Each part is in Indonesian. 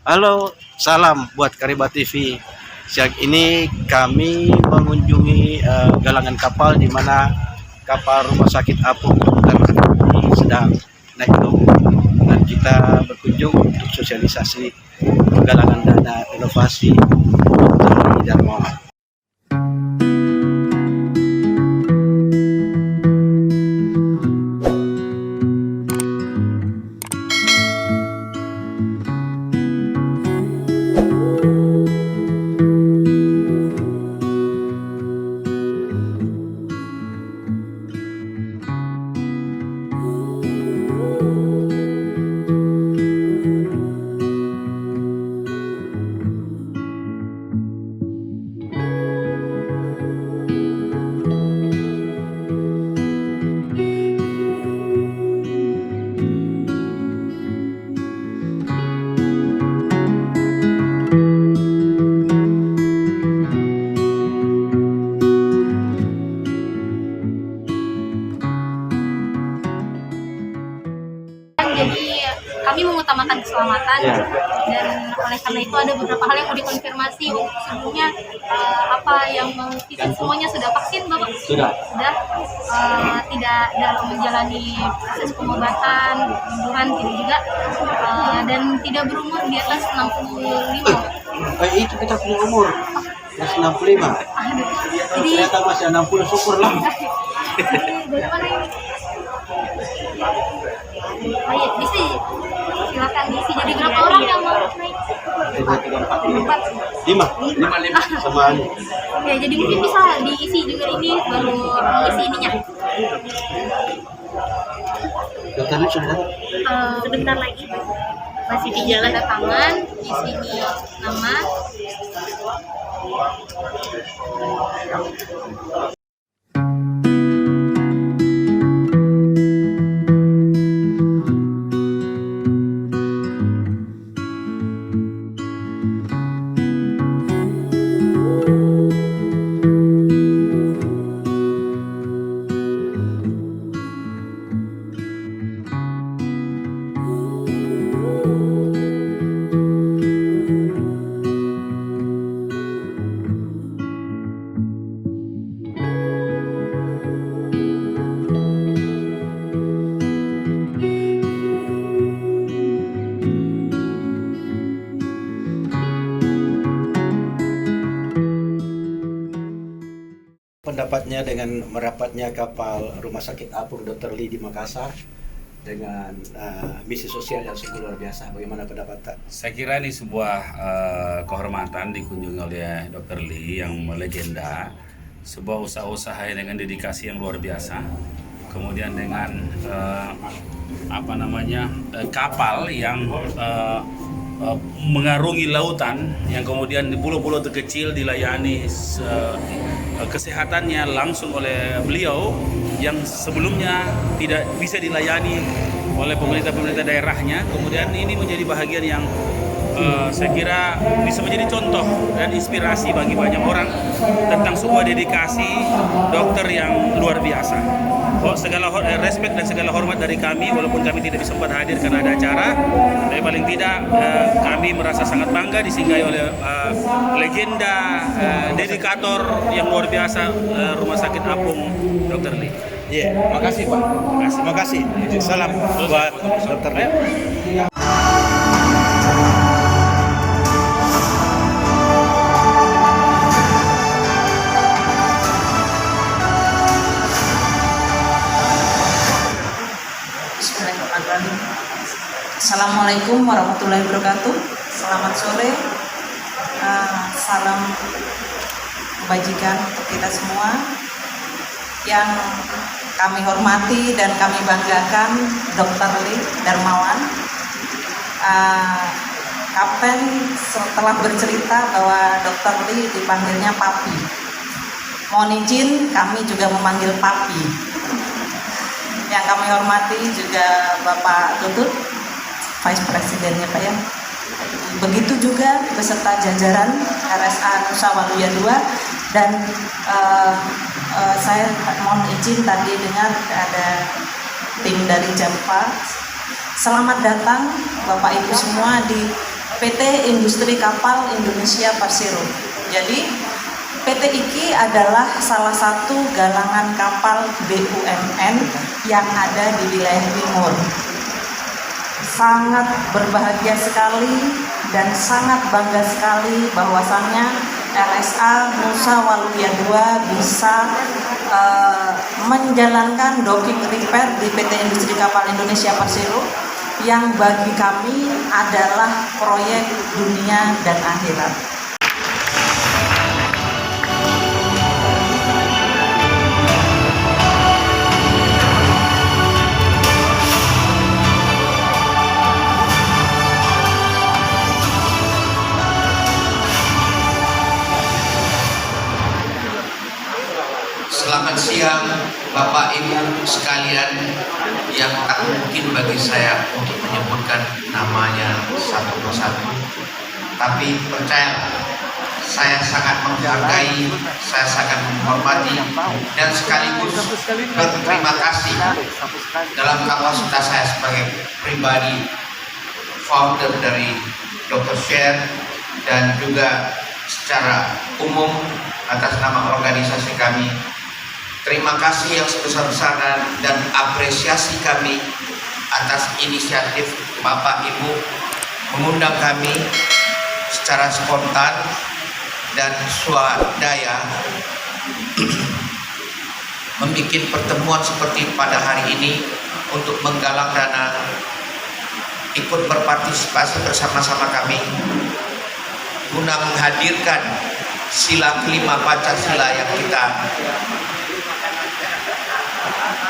Halo, salam buat Kariba TV. Siang ini kami mengunjungi galangan kapal di mana kapal Rumah Sakit Apung Dr. ini sedang naik daun, dan kita berkunjung untuk sosialisasi galangan dana inovasi Dr. Lee Darmawan. Jadi kami mengutamakan keselamatan, Ya. dan oleh karena itu ada beberapa hal yang mau dikonfirmasi. Untuk sebelumnya apa yang mau vaksin, semuanya sudah vaksin Bapak? Sudah. Tidak dalam menjalani proses pengobatan, penyembuhan tidak juga, dan tidak berumur di atas 65. Itu kita punya umur masih 65. Jadi Ternyata masih 60, syukurlah. dari mana ini? Baik, bisa silakan diisi. Jadi berapa orang yang mau naik? 2, 3, 4, 5. 5 sama ini. Oke, jadi mungkin bisa diisi juga ini, baru mengisi ininya. Dokter Lee sudah datang? Sebentar lagi masih di jalan. Tanda tangan di sini, nama. Pendapatnya dengan merapatnya kapal Rumah Sakit Apung Dr. Lee di Makassar dengan misi sosial yang sungguh luar biasa. Bagaimana pendapat Pak? Saya kira ini sebuah kehormatan dikunjungi oleh Dr. Lee yang melegenda, sebuah usaha-usaha dengan dedikasi yang luar biasa. Kemudian dengan kapal yang mengarungi lautan, yang kemudian di pulau-pulau terkecil dilayani kesehatannya langsung oleh beliau yang sebelumnya tidak bisa dilayani oleh pemerintah daerahnya. Kemudian ini menjadi bahagian yang saya kira bisa menjadi contoh dan inspirasi bagi banyak orang tentang sebuah dedikasi dokter yang luar biasa. Segala respect dan segala hormat dari kami, walaupun kami tidak bisa sempat hadir karena ada acara, tapi paling tidak kami merasa sangat bangga disinggahi oleh legenda dedikator yang luar biasa Rumah Sakit Apung Dr. Lee. Iya, makasih Pak. Terima kasih. Salam buat Dr. Lee. Bismillahirrahmanirrahim. Assalamualaikum warahmatullahi wabarakatuh. Selamat sore. Salam kebajikan untuk kita semua. Yang kami hormati dan kami banggakan Dr. Lee Darmawan. Kapten setelah bercerita bahwa Dr. Lee dipanggilnya Papi. Mohon izin kami juga memanggil Papi. Yang kami hormati juga Bapak Tutut, Vice Presidennya Pak ya. Begitu juga beserta jajaran RSA Nusa Waluya 2, dan saya mohon izin tadi dengar ada tim dari Jampa. Selamat datang Bapak Ibu semua di PT Industri Kapal Indonesia Persero. Jadi PT IKI adalah salah satu galangan kapal BUMN yang ada di wilayah timur. Sangat berbahagia sekali dan sangat bangga sekali bahwasannya LSA Nusa Waluya II bisa menjalankan docking repair di PT Industri Kapal Indonesia Persero yang bagi kami adalah proyek dunia dan akhirat. Selamat siang Bapak Ibu sekalian yang tak mungkin bagi saya untuk menyebutkan namanya satu persatu. Tapi percayalah, saya sangat menghargai, saya sangat menghormati dan sekaligus berterima kasih dalam kapasitas saya sebagai pribadi founder dari Dr. Share dan juga secara umum atas nama organisasi kami. Terima kasih yang sebesar-besarnya dan apresiasi kami atas inisiatif Bapak Ibu mengundang kami secara spontan dan swadaya membuat pertemuan seperti pada hari ini untuk menggalang dana, ikut berpartisipasi bersama-sama kami guna menghadirkan sila kelima Pancasila yang kita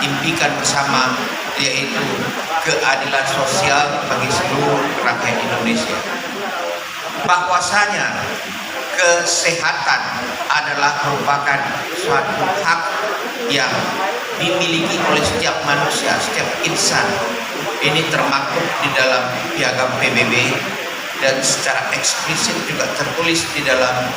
impikan bersama, yaitu keadilan sosial bagi seluruh rakyat Indonesia. Bahwasanya kesehatan adalah merupakan suatu hak yang dimiliki oleh setiap manusia, setiap insan. Ini termaktub di dalam piagam PBB dan secara eksplisit juga tertulis di dalam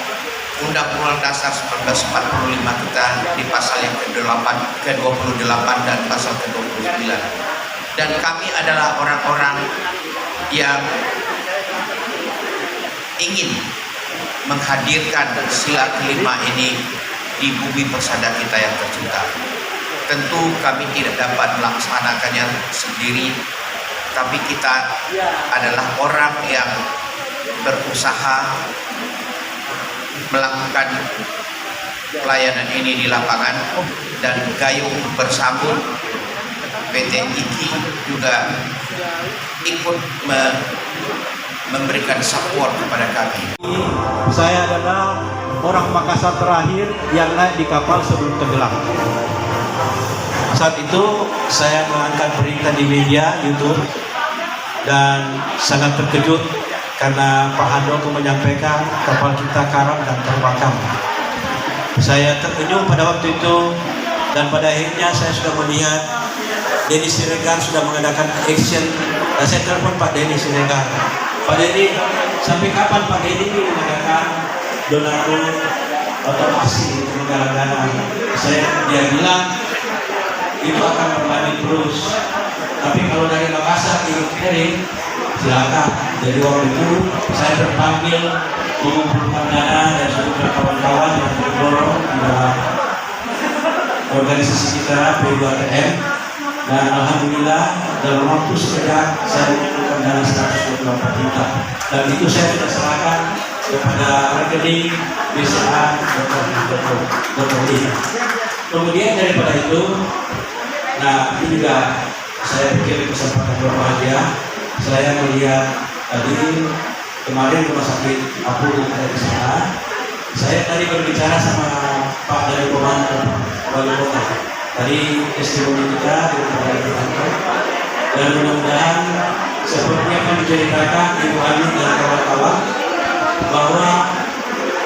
Undang-Undang Dasar 1945 kita di pasal yang ke-28 dan pasal ke-29. Dan kami adalah orang-orang yang ingin menghadirkan sila kelima ini di bumi persada kita yang tercinta. Tentu kami tidak dapat melaksanakannya sendiri, tapi kita adalah orang yang berusaha melakukan pelayanan ini di lapangan dan gayung bersambut. PT IKI juga ikut memberikan support kepada kami. Saya adalah orang Makassar terakhir yang naik di kapal sebelum tenggelam. Saat itu saya mengangkat berita di media YouTube dan sangat terkejut karena Pak Handoko menyampaikan kapal kita karam dan terbakar. Saya terkejut pada waktu itu dan pada akhirnya saya sudah melihat Denny Siregar sudah mengadakan action dan saya telepon Pak Denny Siregar. Pak Denny, sampai kapan Pak Denny mengadakan donatur otomasi untuk menggalang dana? Dia bilang itu akan berlanjut terus. Tapi kalau dari Makassar kirim silakan. Jadi waktu itu saya terpanggil mengumpulkan dana dan seluruh kawan-kawan yang terdorong di dalam organisasi kita P2TM, dan alhamdulillah dalam waktu sekejap saya mengumpulkan dana 124 juta dan itu saya sudah serahkan kepada rekening BCA Dr. Lee. Kemudian daripada itu, nah ini juga saya pikir kesempatan berbahagia. Saya melihat tadi kemarin rumah sakit Apung yang ada di sana. Saya tadi berbicara sama Pak dari Komando Wali Kota. Tadi testimoni kita dari kantor dan mudah-mudahan seperti yang akan diceritakan Ibu Ani dan kawan-kawan bahwa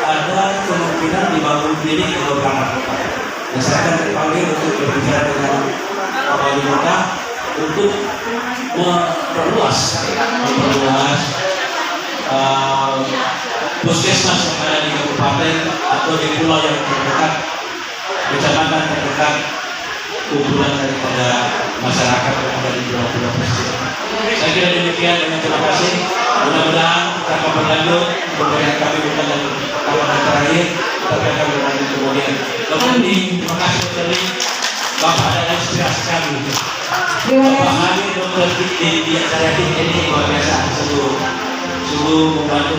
ada kemungkinan dibangun klinik di beberapa kota. Dan saya akan dipanggil untuk berbicara dengan Pak Wali Kota untuk memperluas puskesmas yang ada di kabupaten atau di pulau yang terdekat, kecamatan terdekat, kumpulan daripada masyarakat yang ada di pulau-pulau pesisir. Saya kira demikian, dengan terima kasih. Mudah-mudahan akan berlanjut. Kemudian kami bukan yang pertama dan terakhir, tapi akan berlanjut kemudian. Dokter Lee, terima kasih Dokter Lee. Bapak adalah inspirasi kami. Bapak hadir Dokter Lee di acara ini luar biasa. Sungguh membantu.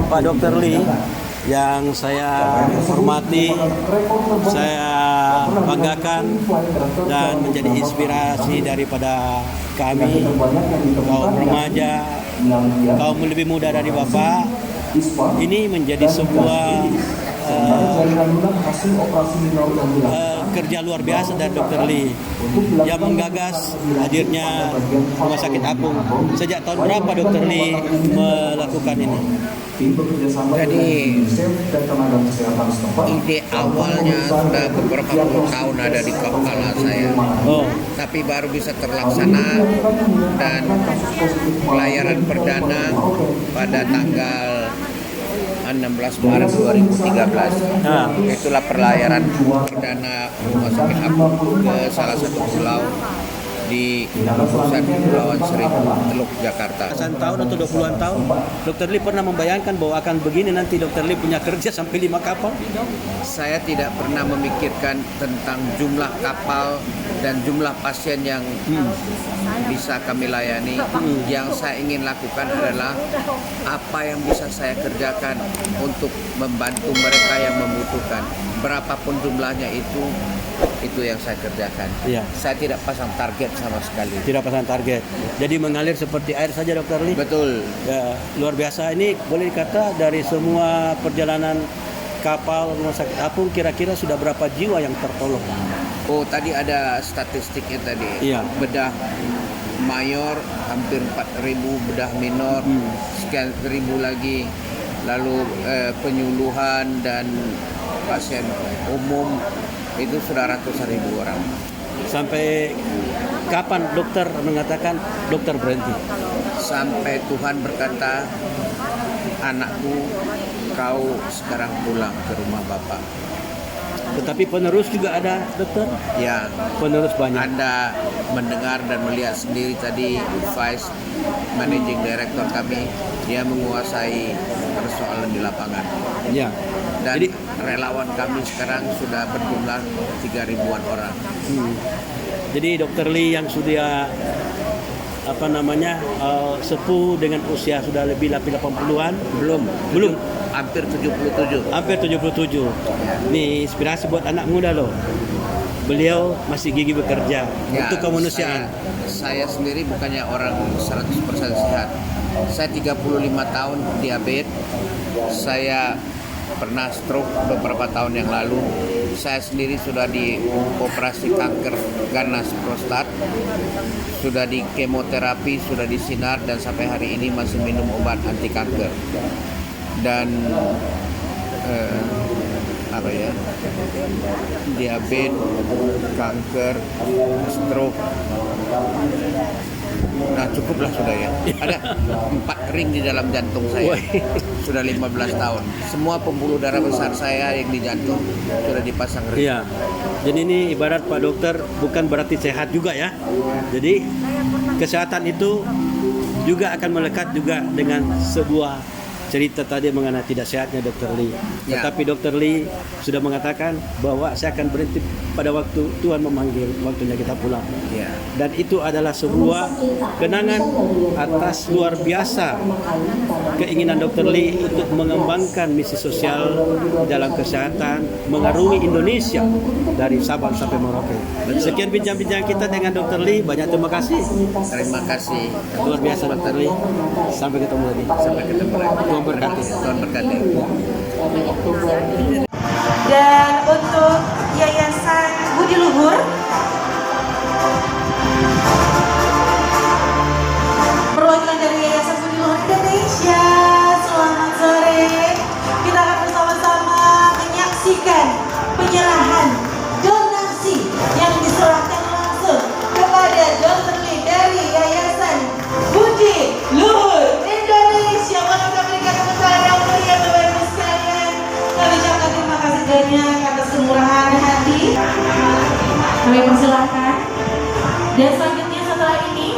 Pak Dr. Lee yang saya hormati, saya banggakan dan menjadi inspirasi daripada kami kaum remaja, kaum lebih muda dari Bapak. Ini menjadi sebuah kerja luar biasa dari Dr. Lee yang menggagas hadirnya Rumah Sakit Apung. Sejak tahun berapa Dr. Lee melakukan ini? Jadi ide awalnya sudah beberapa puluh tahun ada di kepala saya, tapi baru bisa terlaksana dan pelayaran perdana pada tanggal 16 Maret 2013. Itulah pelayaran perdana Rumah Sakit Apung ke salah satu pulau di pusat Kepulauan Seribu, Teluk Jakarta. Belasan tahun atau 20-an tahun, Dr. Lee pernah membayangkan bahwa akan begini nanti Dr. Lee punya kerja sampai 5 kapal? Saya tidak pernah memikirkan tentang jumlah kapal dan jumlah pasien yang bisa kami layani. Yang saya ingin lakukan adalah apa yang bisa saya kerjakan untuk membantu mereka yang membutuhkan. Berapapun jumlahnya itu yang saya kerjakan. Iya. Saya tidak pasang target sama sekali. Tidak pasang target. Jadi mengalir seperti air saja Dr. Lee? Betul. Ya, luar biasa. Ini boleh dikata dari semua perjalanan kapal Rumah Sakit Apung kira-kira sudah berapa jiwa yang tertolong? Oh, tadi ada statistiknya tadi. Iya. Bedah mayor hampir 4.000, bedah minor sekian ribu lagi. Lalu penyuluhan dan pasien umum itu sudah ratusan ribu orang. Sampai kapan dokter mengatakan dokter berhenti? Sampai Tuhan berkata, anakku, kau sekarang pulang ke rumah Bapak. Tetapi penerus juga ada dokter? Ya, Penerus banyak. Anda mendengar dan melihat sendiri tadi Vice Managing Director kami, dia menguasai persoalan di lapangan. Ya. Dan Jadi relawan kami sekarang sudah berjumlah 3.000-an orang. Jadi Dr. Lee yang sudah sepuh dengan usia sudah lebih 80-an? Belum. Hampir 77. Hampir 77. Nih inspirasi buat anak muda loh. Beliau masih gigih bekerja untuk kemanusiaan. Saya sendiri bukannya orang 100% sehat. Saya 35 tahun diabetes. Saya pernah stroke beberapa tahun yang lalu. Saya sendiri sudah dioperasi kanker ganas prostat, sudah di kemoterapi, sudah disinar, dan sampai hari ini masih minum obat anti kanker. Dan diabetes, kanker, stroke. Nah, cukuplah sudah ya. Ada 4 ring di dalam jantung saya. Sudah 15 tahun. Semua pembuluh darah besar saya yang di jantung sudah dipasang ring. Iya. Jadi ini ibarat Pak Dokter bukan berarti sehat juga ya. Jadi kesehatan itu juga akan melekat juga dengan sebuah cerita tadi mengenai tidak sehatnya Dr. Lee. Ya. Tetapi Dr. Lee sudah mengatakan bahwa saya akan berhenti pada waktu Tuhan memanggil, waktunya kita pulang. Ya. Dan itu adalah sebuah kenangan atas luar biasa keinginan Dr. Lee untuk mengembangkan misi sosial dalam kesehatan, mengarungi Indonesia dari Sabang sampai Merauke. Sekian bincang-bincang kita dengan Dr. Lee. Banyak terima kasih. Terima kasih. Luar biasa Dr. Lee. Sampai ketemu lagi. Sampai ketemu lagi. Tuhan berkati. Tuhan berkati. Dan untuk Yayasan Budi Luhur, perwakilan dari Yayasan Budi Luhur Indonesia, selamat sore. Kita akan bersama-sama menyaksikan penyerahan donasi yang diserahkan langsung kepada Dr. Lee dari Yayasan Budi Luhur Indonesia. Mohon kami berikan tepuk tangan yang mulia Bapak Ibu sekalian. Kami ucapkan terima kasih banyak atas kemurahan hati. Kami persilahkan. Dan selanjutnya setelah ini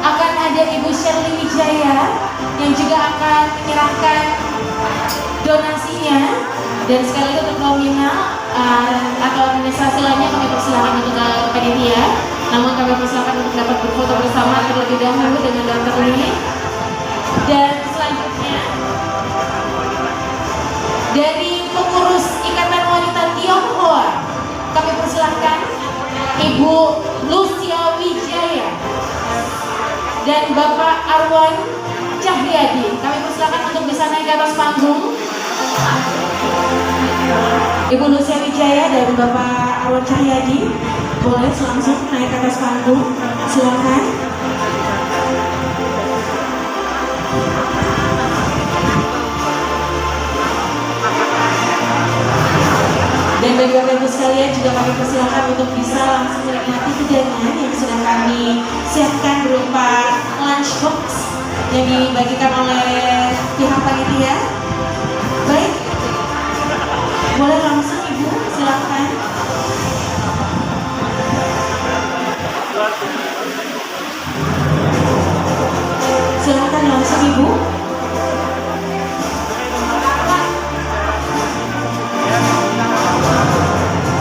akan ada ada Ibu Shirley Wijaya yang juga akan menyerahkan donasinya. Dan sekali lagi untuk nominal atau administrasi lainnya kami persilakan untuk panitia. Namun kami persilakan untuk dapat berfoto bersama terlebih dahulu dengan Dr. Lee. Dan selanjutnya dari pengurus Ikatan Wanita Tionghoa kami persilakan Ibu Lucia Wijaya dan Bapak Arwan Cahyadi. Kami persilakan untuk bisa naik ke atas panggung. Ibu Lucia Wijaya dan Bapak Arwan Cahyadi boleh langsung naik ke atas panggung. Silakan. Dan bagi Bapak Ibu sekalian juga kami persilakan untuk bisa langsung menikmati hidangan yang sudah kami siapkan berupa lunchbox yang dibagikan oleh pihak panitia. Baik, boleh langsung Ibu, silakan. Silakan langsung Ibu.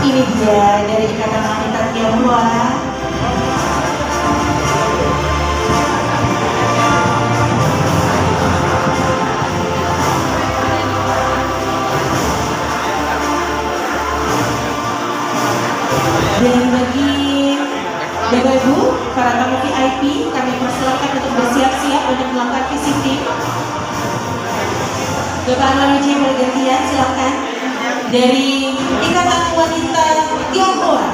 Ini dia dari Ikatan Wanita Tionghoa. Dan bagi Bapak Ibu, para tamu VIP, kami persilakan untuk bersiap-siap untuk melakukan visiting. Bapak Arwan Wijaya boleh gantian, silakan. Dari Ikatan Wanita Tionghoa.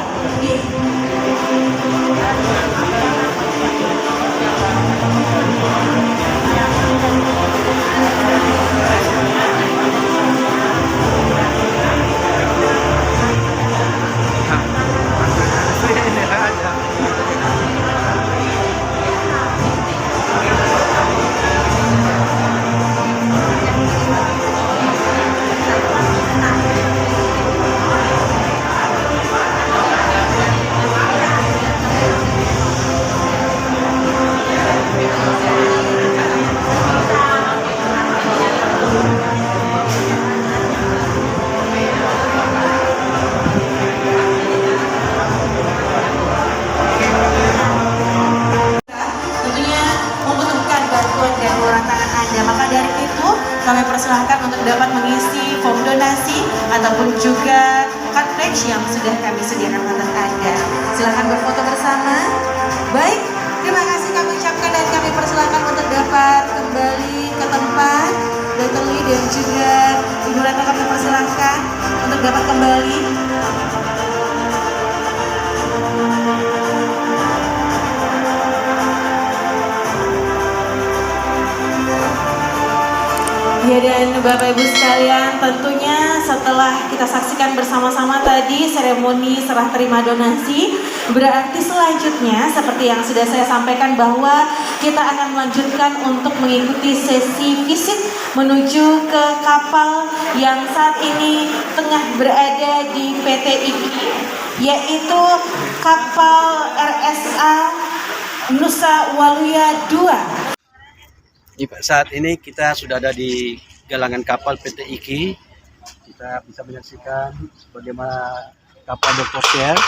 Kami persilahkan untuk dapat mengisi form donasi ataupun juga card pledge yang sudah kami sediakan untuk Anda. Silahkan berfoto bersama. Baik, terima kasih kami ucapkan dan kami persilahkan untuk dapat kembali ke tempat. Dr. Lee dan juga Ibu Retno kami persilahkan untuk dapat kembali. Ya, dan Bapak Ibu sekalian, tentunya setelah kita saksikan bersama-sama tadi seremoni serah terima donasi, berarti selanjutnya seperti yang sudah saya sampaikan bahwa kita akan melanjutkan untuk mengikuti sesi visit menuju ke kapal yang saat ini tengah berada di PT IKI, yaitu kapal RSA Nusa Waluya 2. Saat ini kita sudah ada di galangan kapal PT IKI. Kita bisa menyaksikan bagaimana kapal Dr. Share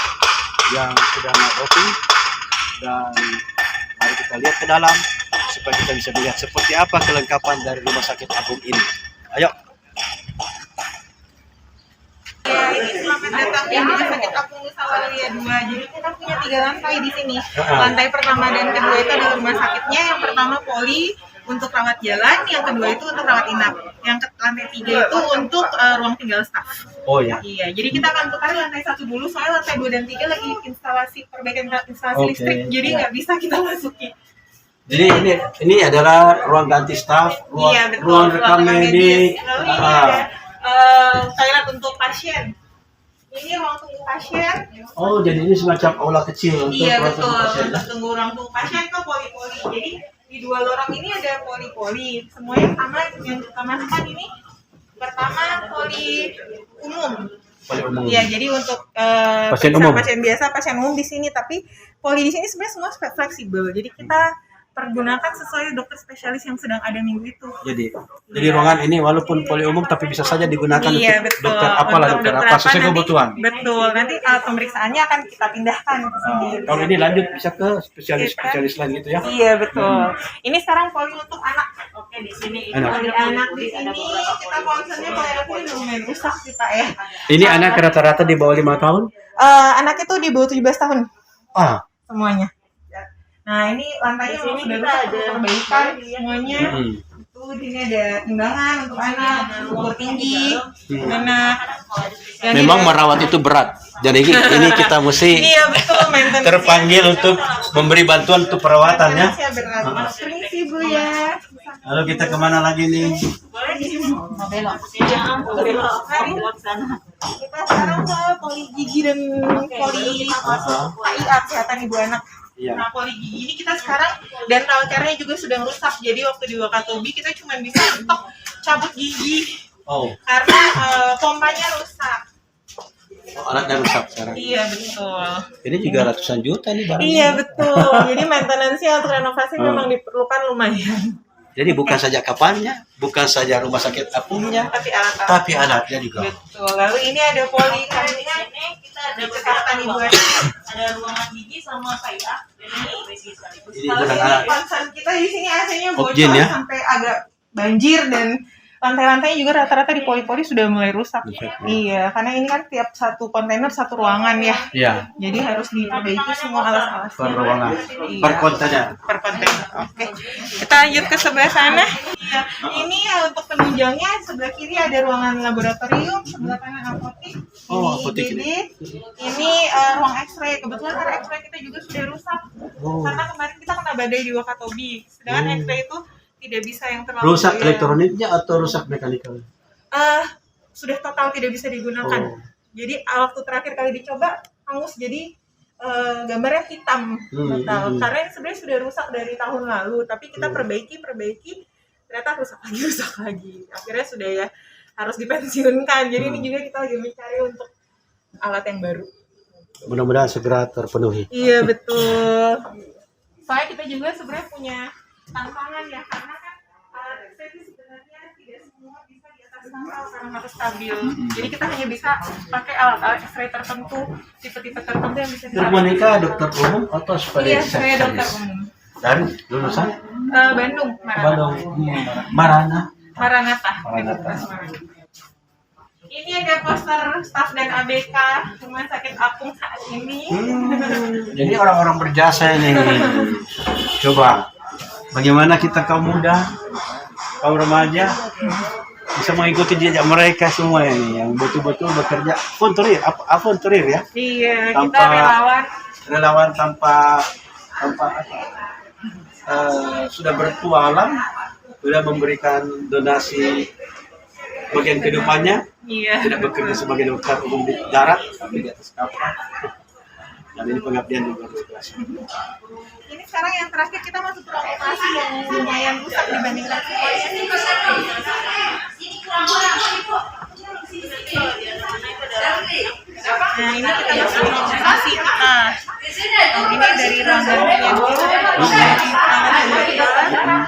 yang sudah docking, dan mari kita lihat ke dalam supaya kita bisa melihat seperti apa kelengkapan dari Rumah Sakit Apung ini. Ayo. Ya, ini selamat datang di Rumah Sakit Apung Nusa Waluya 2. Jadi kita punya 3 lantai di sini. Lantai pertama dan kedua itu adalah rumah sakitnya. Yang pertama poli untuk rawat jalan, yang kedua itu untuk rawat inap, yang lantai 3 itu untuk ruang tinggal staf. Oh ya. Iya, jadi kita akan putar lantai 1 dulu, soalnya lantai 2 dan 3 lagi instalasi perbaikan instalasi listrik, jadi nggak bisa kita masuki. Jadi ini adalah ruang ganti staf, ruang rekam medik, toilet untuk pasien. Ini ruang tunggu pasien. Oh, jadi ini semacam aula kecil untuk iya, ruang tunggu pasien. Iya, betul. Tunggu ruang tunggu pasien itu poli-poli. Jadi di 2 lorong ini ada poli-poli. Semuanya sama yang kita masukkan ini. Pertama poli umum. Poli umum. Iya, jadi untuk pasien umum. Pasien biasa, pasien umum di sini. Tapi poli di sini sebenarnya semua fleksibel. Jadi kita dipergunakan sesuai dokter spesialis yang sedang ada minggu itu. Jadi ruangan ini walaupun poli umum tapi bisa saja digunakan Iya, untuk betul. dokter apalah Untuk dokter dokter apa apa sesuai nanti- kebutuhan. Betul. Nanti alat pemeriksaannya akan kita pindahkan ke sini. Kalau ini lanjut bisa ke spesialis lain gitu ya. Iya, betul. Ini sekarang poli untuk anak. Oke, di sini Anak. poli anak di sini kita concernnya poli anak ini lumayan rusak sih Pak ya. Ini anak rata-rata di bawah 5 tahun? Anak itu di bawah 17 tahun Ah, semuanya. Nah, ini lantainya memang sudah rusak, perlu perbaikan semuanya. Tuh, di sini ada timbangan untuk anak, ukur tinggi anak. Dan memang ini- merawat itu berat. Jadi ini kita mesti Iya, betul, maintenance. terpanggil untuk memberi bantuan untuk perawatannya. Maintenance-nya berat. Permisi Bu ya. Lalu kita kemana lagi nih? Kita sekarang ke poli gigi dan poli KIA, kesehatan ibu anak. Iya. Nah, poli gigi ini kita sekarang dan caranya juga sudah rusak. Jadi waktu di Wakatobi kita cuma bisa untuk cabut gigi Oh, karena pompanya rusak. alatnya rusak sekarang. Iya, betul. Ini juga ratusan juta nih barangnya. Iya, betul. Jadi maintenance-nya untuk renovasi memang diperlukan lumayan. Jadi bukan saja kapalnya, bukan saja rumah sakit apungnya, Tapi alat-alat. tapi alatnya juga. Betul. Lalu ini ada poli KIA, kita ada kesehatan ibu anak, ada ruangan gigi sama KIA. Ini Lalu bukan ini alat. concern kita di sini AC-nya bocor Objin ya? sampai agak banjir dan lantai-lantainya juga rata-rata di poli-poli sudah mulai rusak. Iya, karena ini kan tiap satu kontainer satu ruangan ya. Iya, Jadi harus diperbaiki semua alas-alasnya. per ruangan, Iya. per kontennya. Per kontainer. Oke. Kita lanjut ke sebelah sana. Iya. Ini untuk penunjangnya sebelah kiri ada ruangan laboratorium, sebelah kanan apotik. Oh, Ini apotik IGD. ini. Ini ruang X-ray. Kebetulan karena X-ray kita juga sudah rusak. Oh. Karena kemarin kita kena badai di Wakatobi. Sedangkan X-ray itu tidak bisa yang terlalu Rusak goyang. elektroniknya atau rusak mekanikal? Sudah total tidak bisa digunakan. Oh. Jadi waktu terakhir kali dicoba hangus jadi gambarnya hitam total. Karena ini sebenarnya sudah rusak dari tahun lalu, tapi kita perbaiki ternyata rusak lagi. Akhirnya sudah ya harus dipensiunkan. Jadi ini juga kita lagi mencari untuk alat yang baru. Mudah-mudahan segera terpenuhi. Iya, betul. Soalnya kita juga sebenarnya punya tantangan ya, karena kan alat X-ray itu sebenarnya tidak semua bisa di atas kapal karena harus stabil. Jadi kita hanya bisa pakai alat-alat X-ray tertentu, tipe-tipe tertentu yang bisa Dr. Monica dokter umum atau Iya, spesialis? saya dokter umum. Dan lulusan Bandung, Bandung, Marana. Maranatha. Maranatha. Ini ada poster staf dan ABK Rumah Sakit Apung saat ini. Jadi orang-orang berjasa ini. Coba, bagaimana kita kaum muda, kaum remaja bisa mengikuti jejak mereka semua ini yang betul-betul bekerja volunteer, apa volunteer ya? Iya, kita Tanpa- relawan. tanpa sudah bertualang, sudah memberikan donasi bagian kehidupannya, Iya. tidak bekerja sebagai dokter umum di darat, tapi di atas kapal. Dan ini pengabdian juga luar biasa. Ini sekarang yang terakhir kita masuk ke ruang operasi yang lumayan rusak dibandingkan sebelumnya. Nah, ini kita masuk ke ruang operasi. Nah, ini dari ruangan yang dulu, dari ruangan kedua.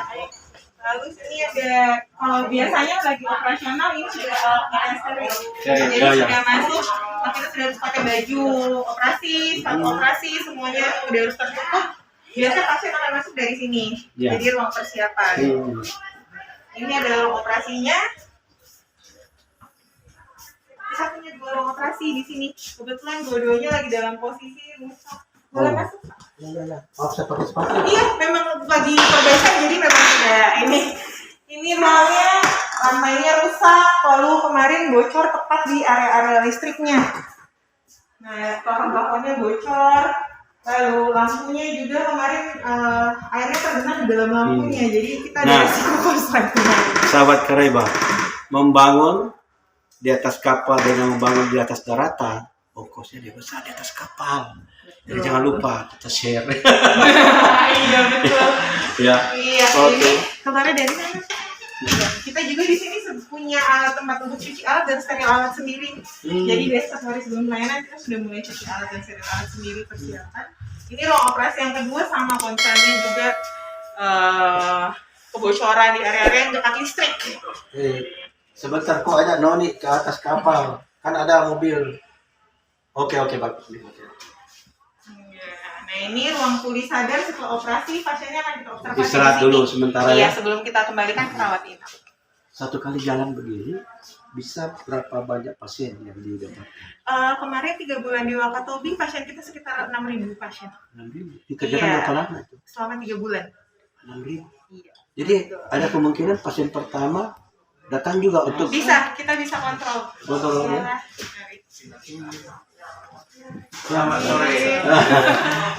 Lalu sini ada, kalau biasanya lagi operasional ini sudah kita steril. Jadi ya. sudah masuk, nah kita sudah harus pakai baju operasi, sepatu operasi, semuanya udah harus tertutup. Biasanya pasien akan masuk dari sini, Ya. jadi ruang persiapan. Ini ada ruang operasinya. Kita punya 2 ruang operasi di sini. Kebetulan dua-duanya lagi dalam posisi rusak. Boleh masuk? Maaf, saya pakai sepatu. Iya, memang lagi perbaikan jadi memang sudah ini ruangnya lantainya rusak, lalu kemarin bocor tepat di area-area listriknya. Nah, plafon-plafonnya bocor, lalu lampunya juga kemarin airnya tergenang di dalam lampunya, jadi kita ada Nah. resiko korsletingnya. Sahabat Kareba, membangun di atas kapal dengan membangun di atas daratan, ongkosnya lebih besar di atas kapal. Jadi jangan lupa kita share. Iya, betul. Ya. Iya, Oke. ini kemarin dari sana. Iya, kita juga di sini punya alat tempat untuk cuci alat dan steril alat sendiri. Jadi besok hari sebelum pelayanan kita sudah mulai cuci alat dan steril alat sendiri persiapan. Ini ruang operasi yang kedua sama concernnya juga kebocoran di area-area yang dekat listrik. Sebentar kok ada noni ke atas kapal. Kan ada mobil. Oke bagus. Nah ini ruang pulih sadar setelah operasi, pasiennya akan kita observasi. Istirahat di sini. dulu sementara Iya, ya. sebelum kita kembalikan ke rawat inap. Satu kali jalan begini bisa berapa banyak pasien yang didapat? Kemarin 3 bulan di Wakatobi, pasien kita sekitar 6.000 pasien. 6.000. Dikerjakan Iya. berapa lama itu? Selama 3 bulan. 6.000. Iya. Jadi ada kemungkinan pasien pertama datang juga untuk Bisa, kita bisa kontrol. kontrol ya. Selamat sore.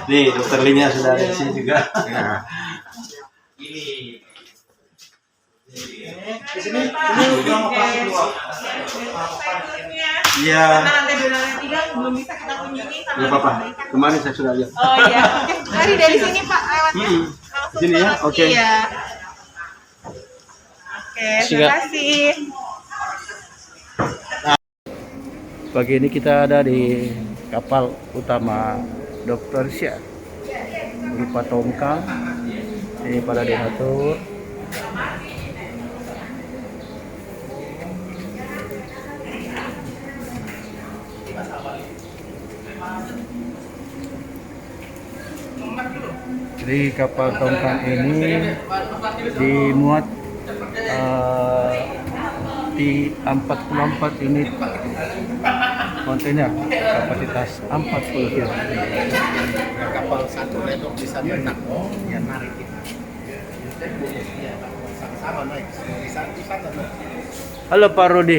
Nih dokter Linya sudah ada di sini juga. Ini Di sini ruang operasi keluar. Iya. Karena lantai 2 lantai 3 belum bisa kita kunjungi karena Tidak apa-apa. perbaikan. Kemarin saya sudah lihat. Oh iya, oke. Mari dari sini Pak lewatnya. Langsung Sini ya, ke- oke. Iya. Oke, terima kasih. Pagi ini kita ada di kapal utama Dr. Syah berupa tongkang. Ini pada diatur. Jadi kapal tongkang ini dimuat di 44 unit kontainer kapasitas 40 kilo. Kapal satu ledok bisa berenang, yang narik kita. Sama-sama naik, bisa naik. Halo Pak Rudi.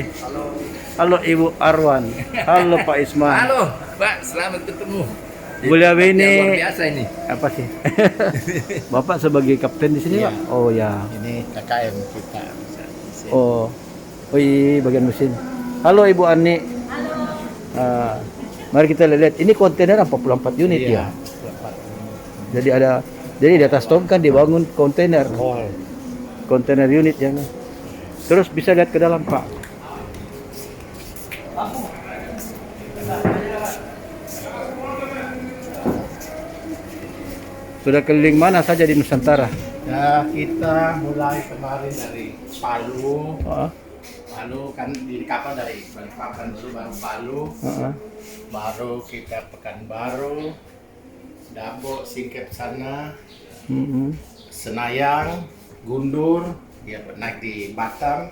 Halo Ibu Arwan. Halo Pak Isman. Halo, Pak, selamat ketemu. Beliau Luar ini biasa ini. apa sih? Bapak sebagai kapten di sini, Iya. Pak? Oh ya. Ini KKM kita. Oh. Oh iya, bagian mesin. Halo Ibu Ani. Mari kita lihat. Ini kontainer 44 unit ya. Jadi di atas tongkang dibangun kontainer. Kontainer unit yang. Terus bisa lihat ke dalam, Pak. Sudah keliling mana saja di Nusantara? Ya, kita mulai kemarin dari Palu. Oh, Palu kan di kapal dari Balikpapan dulu, baru Palu. Baru kita Pekanbaru, Dabo, Singkep sana, Senayang, Gundur, ya naik di Batam.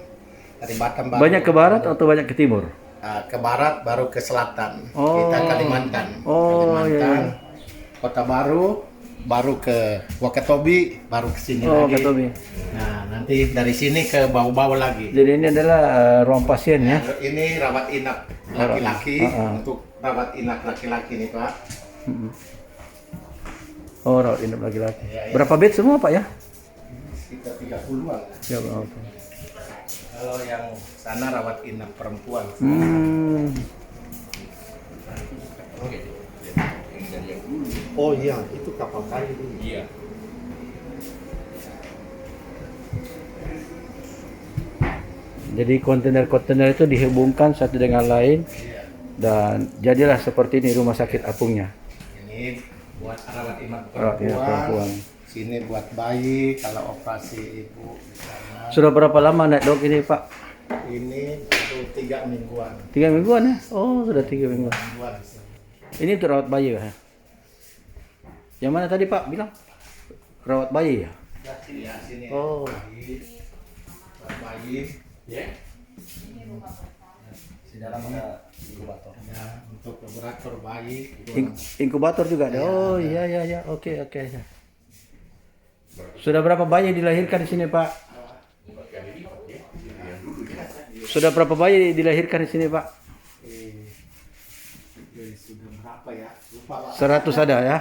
Dari Batam baru Banyak ke barat atau banyak ke timur? ke barat, baru ke selatan. Oh. Kita Kalimantan. Oh, Kalimantan, iya. Kota Baru, baru ke Wakatobi, baru ke sini Oh, lagi. Wakatobi. Nah, nanti dari sini ke bawah-bawah lagi. Jadi ini adalah ruang pasien ya. Ini rawat inap laki-laki, Ah. untuk rawat inap laki-laki nih Pak. Oh, rawat inap laki-laki. Iya, iya. Berapa bed semua Pak ya? Sekitar 30-an. Ya, oke. Kalau yang sana rawat inap perempuan. oh iya, itu kapal kayu dulu. Iya. Jadi kontainer-kontainer itu dihubungkan satu dengan lain dan jadilah seperti ini rumah sakit apungnya. Ini buat rawat inap Rawat inap perempuan. Sini buat bayi, kalau operasi ibu di sana. Sudah berapa lama naik dok ini Pak? Ini baru 3 mingguan. 3 mingguan ya? Oh, sudah 3 mingguan. Mingguan di sini. Ini untuk rawat bayi ya? Yang mana tadi Pak bilang? Rawat bayi ya? Ya, sini. Oh. Bayi. Buat bayi. Ya. Di dalam ada inkubator. Ya, untuk inkubator bayi. Inkubator juga ada? Oh iya iya iya, oke oke. Sudah berapa bayi dilahirkan di sini Pak? Sudah berapa bayi dilahirkan di sini Pak? Sudah berapa ya? Lupa Pak. 100 ada ya?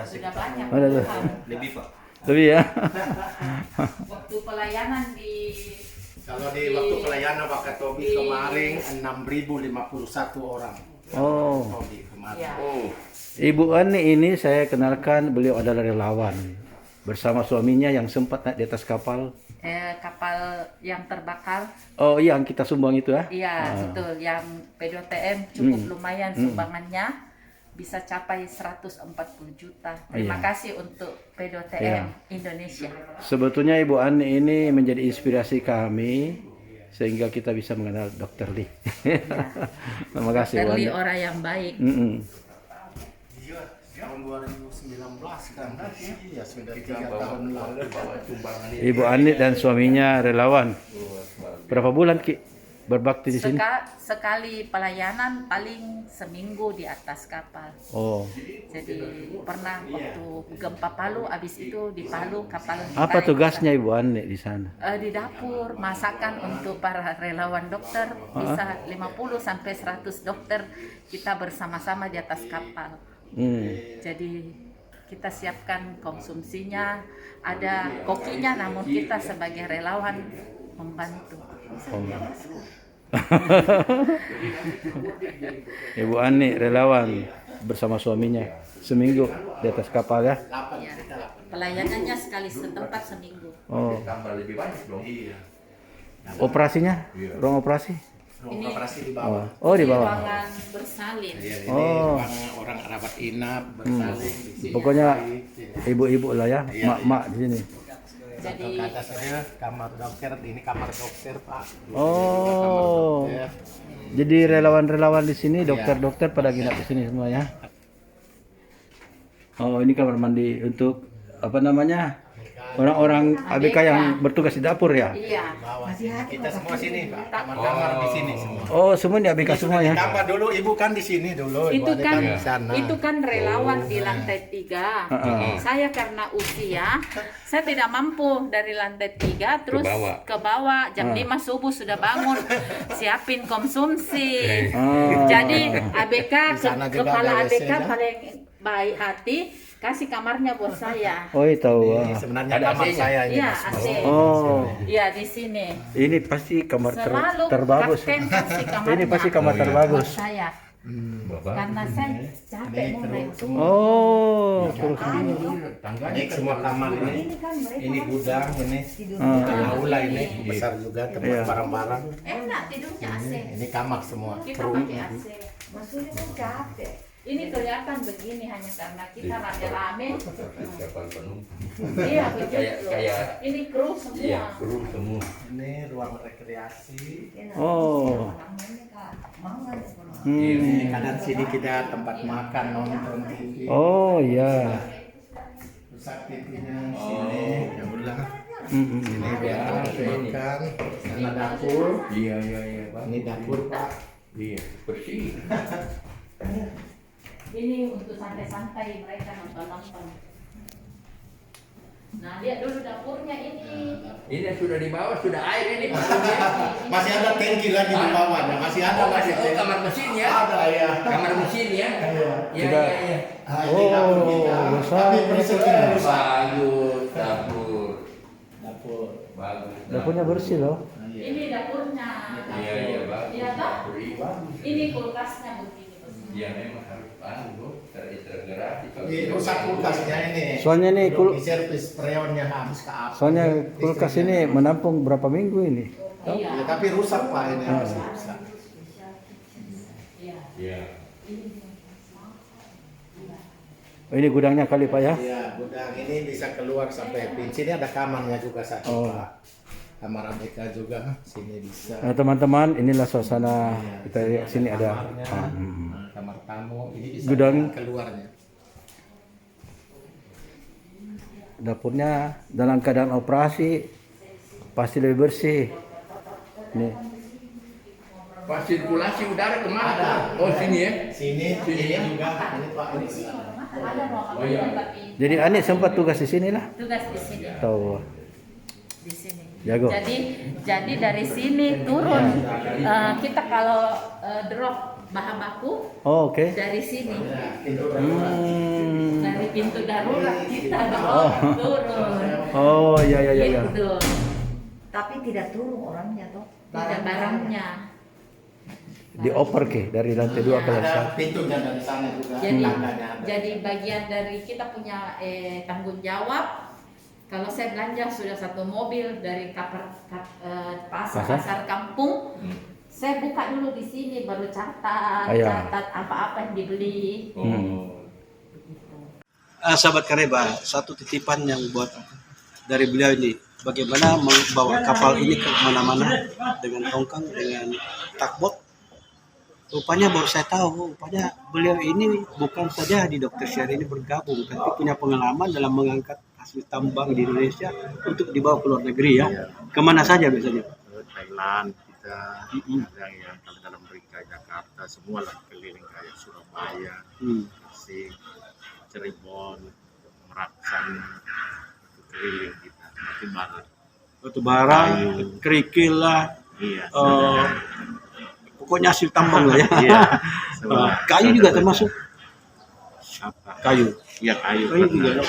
Sudah banyak. Ada tuh. Lebih Pak. Lebih ya? Waktu pelayanan di Kalau di waktu pelayanan Wakatobi kemarin 6.051 orang. Oh. Wakatobi kemarin. Ya. Ibu Ani ini saya kenalkan, beliau adalah relawan bersama suaminya yang sempat naik di atas kapal. Kapal yang terbakar. Oh iya, yang kita sumbang itu ya? Iya, betul. Yang P2TM cukup lumayan sumbangannya. bisa capai 140 juta. Terima Iya. kasih untuk PDOTM Iya. Indonesia. Sebetulnya Ibu Ani ini menjadi inspirasi kami sehingga kita bisa mengenal Dr. Lee. Terima kasih Bu Terli Ani. orang yang baik. Tahun 2019 kan, ya sudah 3 tahun lalu. Ibu Ani dan suaminya relawan. Berapa bulan Ki berbakti di sini? Sekali pelayanan paling seminggu di atas kapal. Oh, Jadi pernah waktu gempa Palu, habis itu di Palu kapal. apa ditarik. tugasnya Ibu Ani di sana? Di dapur masakan untuk para relawan dokter, bisa 50 sampai 100 dokter kita bersama-sama di atas kapal. Jadi kita siapkan konsumsinya, ada kokinya, namun kita sebagai relawan membantu. Ibu Ani relawan bersama suaminya seminggu di atas kapal ya. Ya, pelayanannya sekali setempat seminggu. Oh. Operasinya? Ruang operasi? Ini Operasi di bawah. Oh, di bawah. ruangan bersalin. Ini Oh. orang rawat inap bersalin di sini. Pokoknya ibu-ibu lah ya, mak-mak di sini. Jadi Ke atas saya kamar dokter, ini kamar dokter Pak. Oh. Jadi relawan-relawan di sini, dokter-dokter pada nginap di sini semua ya. Oh, ini kamar mandi untuk apa namanya? Orang-orang ABK yang bertugas di dapur ya. iya, Kita semua sini Pak, kamar-kamar di sini semua. Oh, semua di ABK semua ya. Tambah dulu Ibu kan di sini dulu. Ibu itu ada kan di sana. itu kan relawan di lantai 3. Saya karena usia, saya tidak mampu dari lantai 3 terus ke bawah jam 5 subuh sudah bangun siapin konsumsi. Jadi ABK sana juga kepala ada ABK WC-nya. paling baik hati kasih kamarnya buat saya. Oh, tahu. Ini sebenarnya kamar saya ini. Iya, Mas. AC. Oh, Iya di sini. ini pasti kamar Selalu terbagus. kapten kasih kamarnya. Ini pasti kamar terbagus. buat saya. Karena saya capek mau naik turun. Oh, Ini semua kamar ini. Ini gudang ini. Aula ini besar juga tempat barang-barang. Enak tidurnya AC. Ini kamar semua. Kita pakai AC. Maksudnya kan capek. Ini kelihatan begini hanya karena kita rame-rame. Iya begitu. Ini kru semua. Ini ruang rekreasi. Oh. Ini kanan sini kita tempat makan nonton TV. Oh, ya. Rusak TV-nya sini. Ya udah. Ini biar makan. Sana dapur. Iya. Ini dapur Pak. Iya. Bersih. Ini untuk santai-santai mereka nonton-nonton. Nah, lihat dulu dapurnya ini. Ini sudah di bawah, sudah air ini. Masih ada tangki lagi di bawahnya. Masih ada lagi. Kamar mesin ya. Ada ya. Kamar mesin ya. Sudah. Iya. Ini dapur kita. besar. Tapi bersih tidak rusak. Bagus dapur. Dapur. Bagus. Dapurnya bersih loh. Ini dapurnya. Iya, bagus. Iya toh? Ini kulkasnya begini. Iya, memang harus terintegrasi. Ini rusak kulkasnya ini. Soalnya nih Belum diservis freonnya habis ke apa. soalnya kulkas ini menampung berapa minggu ini? Ya, tapi rusak Pak ini. Masih rusak. Iya. Oh, ini gudangnya kali Pak ya? Iya, gudang ini bisa keluar sampai di sini ada kamarnya juga satu Pak. Kamar ABK juga sini bisa. Nah, teman-teman, inilah suasana kita lihat sini ada Kamar tamu ini bisa Gudang. keluarnya. dapurnya dalam keadaan operasi pasti lebih bersih. Nih. Pak, sirkulasi udara kemana? Oh, sini ya? Sini juga. Ini Pak. Ada ruangan iya. tapi Jadi Ani sempat tugas di sini lah. tugas di sini. Tahu. Di sini. Jago. Jadi dari sini turun kita kalau drop bahan baku Oh, oke. dari sini. Hmm. Dari pintu darurat kita drop turun. Oh, ya. Gitu. Tapi tidak turun orangnya toh. Tidak barangnya. Dioper ke dari lantai 2 ke lantai Ada pintunya dari sana juga. Jadi Tangganya ada. jadi bagian dari kita punya tanggung jawab. Kalau saya belanja sudah satu mobil dari pasar kampung Saya buka dulu di sini baru catat, Iya. catat apa-apa yang dibeli. Sahabat Kareba, satu titipan yang buat dari beliau ini, bagaimana membawa kapal ini ke mana-mana dengan tongkang, dengan takbot. Rupanya baru saya tahu, rupanya beliau ini bukan saja di Dr. Sher ini bergabung, tapi punya pengalaman dalam mengangkat hasil tambang di Indonesia untuk dibawa ke luar negeri ya. Kemana saja biasanya? Thailand kita, ada yang kalau dalam ringkai Jakarta, semua lah keliling kayak Surabaya, Tasik, Cirebon, Meraksana, itu keliling kita, Batu bara, kerikil lah, iya, pokoknya hasil tambang lah ya. iya, Kayu juga termasuk. apa? Kayu. Iya kayu juga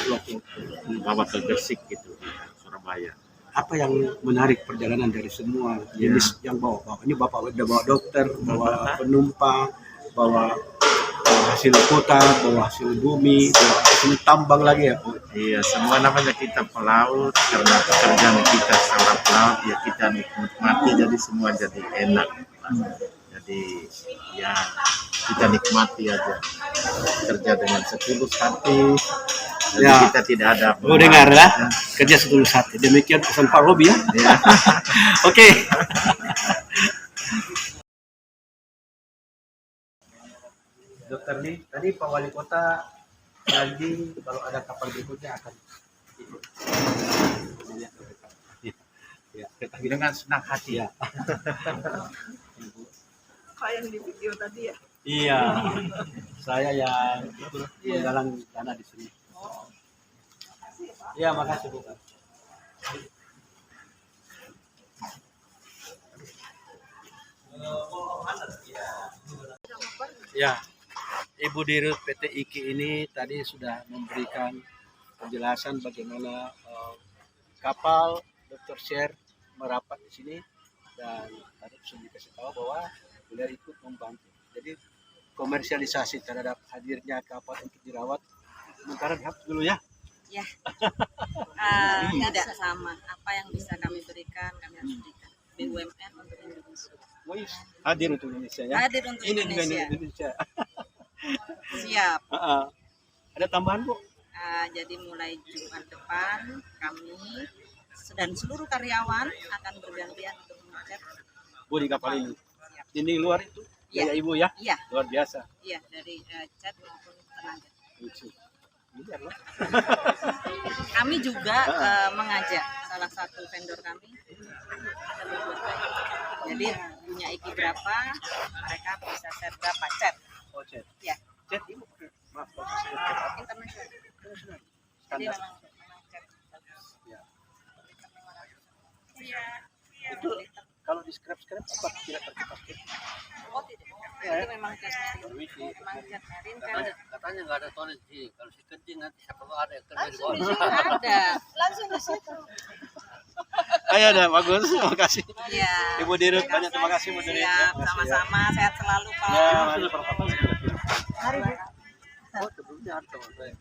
bawa ke Gresik gitu, Surabaya. Apa yang menarik perjalanan dari semua jenis yang bawa? Ini Bapak udah bawa dokter, bawa penumpang, bawa hasil kota, bawa hasil bumi, bawa hasil tambang lagi ya. Iya, semua namanya kita pelaut, karena pekerjaan kita seorang pelaut ya kita nikmati, jadi semua jadi enak. Jadi ya kita nikmati aja, kerja dengan setulus hati. Jadi Ya. kita tidak ada. Oh dengar lah, kerja setulus hati. Demikian pesan Pak Robi ya. Ya. Oke. Dokter nih, tadi Pak Wali Kota janji kalau ada kapal berikutnya akan ikut. Ya, Dengan senang hati ya. Kayak yang di video tadi ya. Iya. Saya yang menggalang dana di sini. Iya, makasih Bu. Ya, Ibu Dirut PT IKI ini tadi sudah memberikan penjelasan bagaimana kapal Dr. Sher merapat di sini, dan tadi sudah dikasih tahu bahwa beliau ikut membantu. Jadi komersialisasi terhadap hadirnya kapal untuk dirawat sementara dihapus dulu ya. Ya, tidak sama. Apa yang bisa kami berikan, kami harus berikan. BUMN untuk Indonesia. Wih, hadir untuk Indonesia ya. Hadir untuk Ini juga Indonesia. Indonesia. Siap. Ada tambahan Bu? Jadi mulai Jumat depan kami dan seluruh karyawan akan bergantian untuk mengecat. Bu di kapal ini. Ini luar itu. Iya. Ya Ibu ya. Iya. Luar biasa. Iya, dari cat maupun tenaga. Lucu. Biar loh. Kami juga mengajak salah satu vendor kami akan berbuat baik. Jadi punya IKI berapa, mereka bisa share berapa cat. Oh, chat. Ya, Chat Ibu. Maaf kalau saya sebut chat. internasional. Jadi Standar. memang cat bagus. Ya. Iya. Itu kalau di scrap-scrap apa tidak terkipas? Oh tidak. Itu memang cat marine. Memang cat marine kan. Katanya nggak ada toilet sih. Kalau si kencing nanti siapa tahu ada yang kerja di Langsung di bawah. situ ada. Langsung di situ. Ayo dah, bagus. Terima kasih. Iya. Ibu Dirut, banyak terima kasih Bu Dirut. Siap, sama-sama. Sehat selalu Pak. Ya, mari. Mari Bu. Oh, sebelumnya ada teman saya.